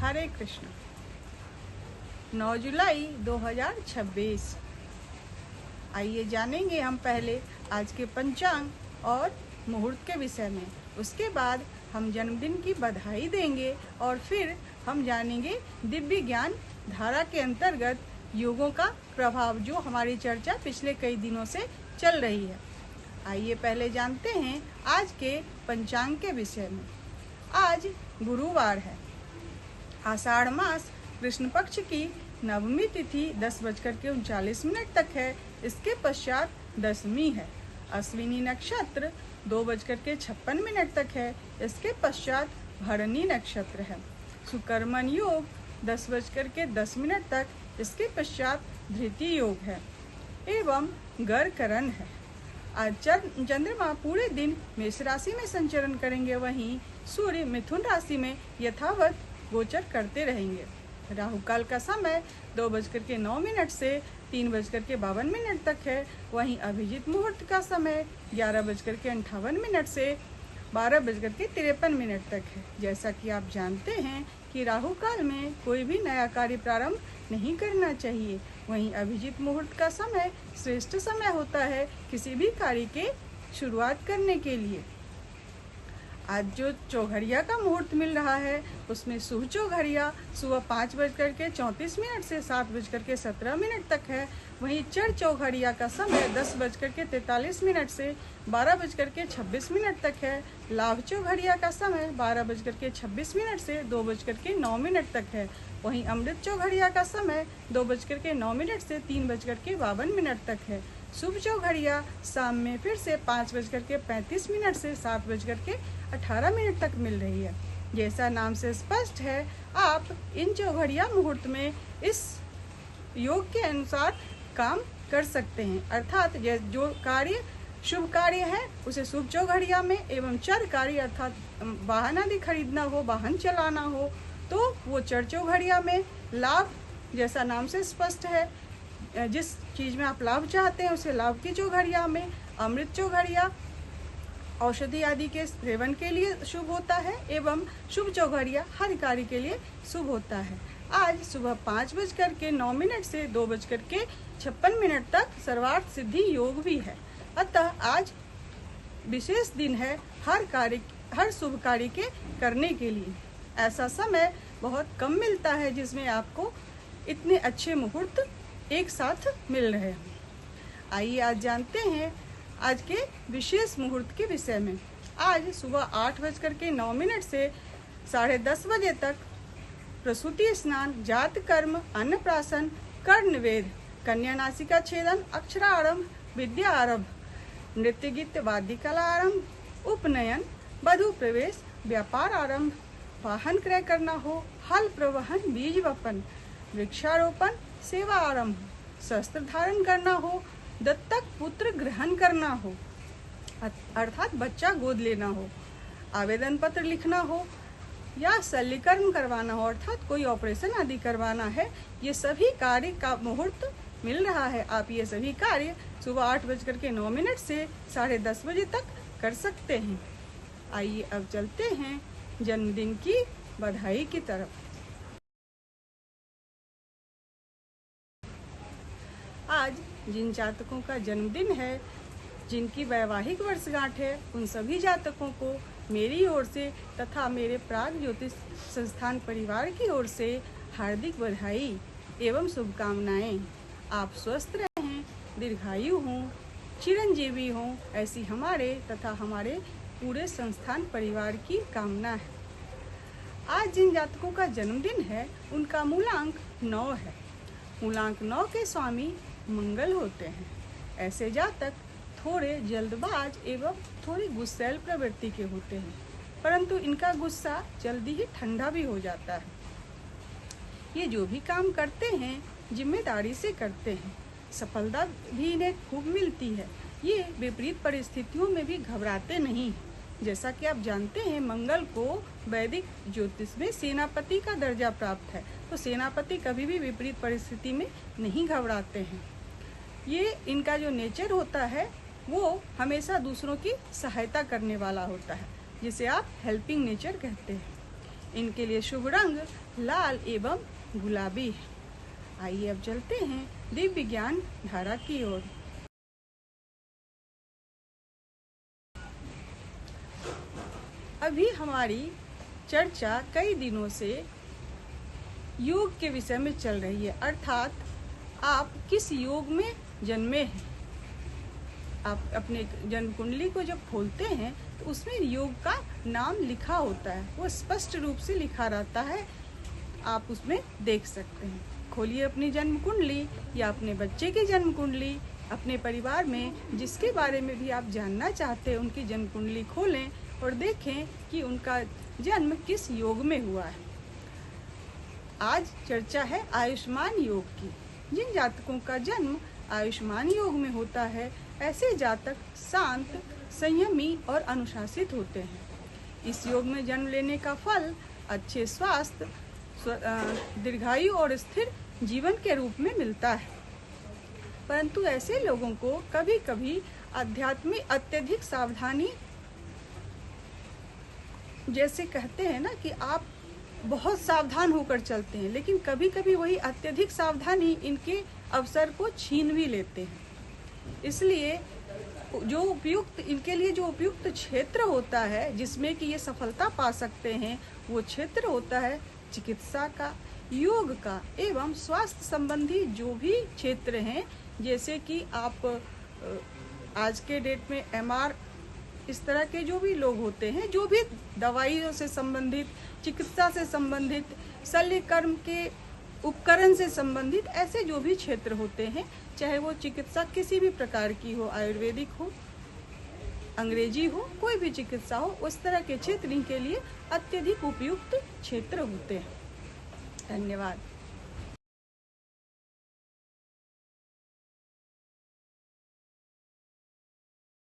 हरे कृष्ण। 9 जुलाई 2026। आइए जानेंगे हम पहले आज के पंचांग और मुहूर्त के विषय में। उसके बाद हम जन्मदिन की बधाई देंगे और फिर हम जानेंगे दिव्य ज्ञान धारा के अंतर्गत योगों का प्रभाव, जो हमारी चर्चा पिछले कई दिनों से चल रही है। आइए पहले जानते हैं आज के पंचांग के विषय में। आज गुरुवार है। आषाढ़ मास कृष्ण पक्ष की नवमी तिथि 10:39 तक है। इसके पश्चात दशमी है। अश्विनी नक्षत्र 2:56 तक है। इसके पश्चात भरणी नक्षत्र है। सुकर्मण योग 10:10 तक। इसके पश्चात धृति योग है एवं गर्करण है। आज चंद्रमा पूरे दिन मेष राशि में संचरण करेंगे, वहीं सूर्य मिथुन राशि में यथावत गोचर करते रहेंगे। राहु काल का समय 2:09 से 3:52 तक है। वहीं अभिजीत मुहूर्त का समय 11:58 से 12:53 तक है। जैसा कि आप जानते हैं कि राहु काल में कोई भी नया कार्य प्रारंभ नहीं करना चाहिए। वहीं अभिजीत मुहूर्त का समय श्रेष्ठ समय होता है किसी भी कार्य के शुरुआत करने के लिए। आज जो चौघड़िया का मुहूर्त मिल रहा है उसमें शुभ चौघड़िया सुबह 5:34 से 7:17 तक है। वहीं चर चौघड़िया का समय 10:43 से 12:26 तक है। लाभ चौघड़िया का समय 12:26 से 2:09 तक है। वहीं अमृत चौघड़िया का समय 2:09 से 3:52 तक है। शुभ चौघड़िया शाम में फिर से 5:35 से 7:18 तक मिल रही है। जैसा नाम से स्पष्ट है, आप इन चौघड़िया मुहूर्त में इस योग के अनुसार काम कर सकते हैं। अर्थात जो कार्य शुभ कार्य है उसे शुभ चौघड़िया में, एवं चर कार्य अर्थात वाहन आदि खरीदना हो, वाहन चलाना हो तो वो चर चौघड़िया में। लाभ जैसा नाम से स्पष्ट है, जिस चीज में आप लाभ चाहते हैं उसे लाभ की चौघड़िया में। अमृत चौघड़िया औषधि आदि के सेवन के लिए शुभ होता है एवं शुभ चौघड़िया हर कार्य के लिए शुभ होता है। आज सुबह 5:09 से 2:56 तक सर्वार्थ सिद्धि योग भी है। अतः आज विशेष दिन है हर शुभ कार्य के करने के लिए। ऐसा समय बहुत कम मिलता है जिसमें आपको इतने अच्छे मुहूर्त एक साथ मिल रहे हैं। आइए आज जानते हैं आज के विशेष मुहूर्त के विषय में। आज सुबह 8:09 से 10:30 बजे तक प्रसूति स्नान, जात कर्म, अन्नप्राशन, कर्ण वेद, कन्या नासिका छेदन, अक्षरारंभ, विद्या आरंभ, नृत्य गीत वाद्य कला आरंभ, उपनयन, वधु प्रवेश, व्यापार आरंभ, वाहन क्रय करना हो, हल प्रवहन, बीज वपन, वृक्षारोपण, सेवा आरंभ, शस्त्र धारण करना हो, दत्तक पुत्र ग्रहण करना हो अर्थात बच्चा गोद लेना हो, आवेदन पत्र लिखना हो या शल्यकर्म करवाना हो अर्थात कोई ऑपरेशन आदि करवाना है, ये सभी कार्य का मुहूर्त मिल रहा है। आप ये सभी कार्य सुबह 8:09 से 10:30 बजे तक कर सकते हैं। आइए अब चलते हैं जन्मदिन की बधाई की तरफ। आज जिन जातकों का जन्मदिन है, जिनकी वैवाहिक वर्षगांठ है, उन सभी जातकों को मेरी ओर से तथा मेरे प्राग ज्योतिष संस्थान परिवार की ओर से हार्दिक बधाई एवं शुभकामनाएं। आप स्वस्थ रहें, दीर्घायु हों, चिरंजीवी हों, ऐसी हमारे तथा हमारे पूरे संस्थान परिवार की कामना है। आज जिन जातकों का जन्मदिन है उनका मूलांक 9 है। मूलांक 9 के स्वामी मंगल होते हैं। ऐसे जातक थोड़े जल्दबाज एवं थोड़ी गुस्सैल प्रवृत्ति के होते हैं, परंतु इनका गुस्सा जल्दी ही ठंडा भी हो जाता है। ये जो भी काम करते हैं जिम्मेदारी से करते हैं, सफलता भी इन्हें खूब मिलती है। ये विपरीत परिस्थितियों में भी घबराते नहीं। जैसा कि आप जानते हैं मंगल को वैदिक ज्योतिष में सेनापति का दर्जा प्राप्त है, तो सेनापति कभी भी विपरीत परिस्थिति में नहीं घबराते हैं। ये इनका जो नेचर होता है वो हमेशा दूसरों की सहायता करने वाला होता है, जिसे आप हेल्पिंग नेचर कहते हैं। इनके लिए शुभ रंग लाल एवं गुलाबी है। आइए अब चलते हैं दिव्य ज्ञान धारा की ओर। अभी हमारी चर्चा कई दिनों से योग के विषय में चल रही है, अर्थात आप किस योग में जन्मे हैं। आप अपने जन्म कुंडली को जब खोलते हैं तो उसमें योग का नाम लिखा होता है, वो स्पष्ट रूप से लिखा रहता है, आप उसमें देख सकते हैं। खोलिए अपनी जन्म कुंडली या अपने बच्चे की जन्म कुंडली, अपने परिवार में जिसके बारे में भी आप जानना चाहते हैं उनकी जन्म कुंडली खोलें और देखें कि उनका जन्म किस योग में हुआ है। आज चर्चा है आयुष्मान योग की। जिन जातकों का जन्म आयुष्मान योग में होता है, ऐसे जातक शांत, संयमी और अनुशासित होते हैं। इस योग में जन्म लेने का फल अच्छे स्वास्थ्य, दीर्घायु और स्थिर जीवन के रूप में मिलता है। परंतु ऐसे लोगों को कभी कभी आध्यात्मिक अत्यधिक सावधानी, जैसे कहते हैं ना कि आप बहुत सावधान होकर चलते हैं, लेकिन कभी कभी वही अत्यधिक सावधानी इनके अवसर को छीन भी लेते हैं। इसलिए जो उपयुक्त, इनके लिए जो उपयुक्त क्षेत्र होता है जिसमें कि ये सफलता पा सकते हैं, वो क्षेत्र होता है चिकित्सा का, योग का एवं स्वास्थ्य संबंधी जो भी क्षेत्र हैं। जैसे कि आप आज के डेट में MR, इस तरह के जो भी लोग होते हैं, जो भी दवाइयों से संबंधित, चिकित्सा से संबंधित, शल्य कर्म के उपकरण से संबंधित ऐसे जो भी क्षेत्र होते हैं, चाहे वो चिकित्सा किसी भी प्रकार की हो, आयुर्वेदिक हो, अंग्रेजी हो, कोई भी चिकित्सा हो, उस तरह के क्षेत्र इनके लिए अत्यधिक उपयुक्त क्षेत्र होते हैं। धन्यवाद।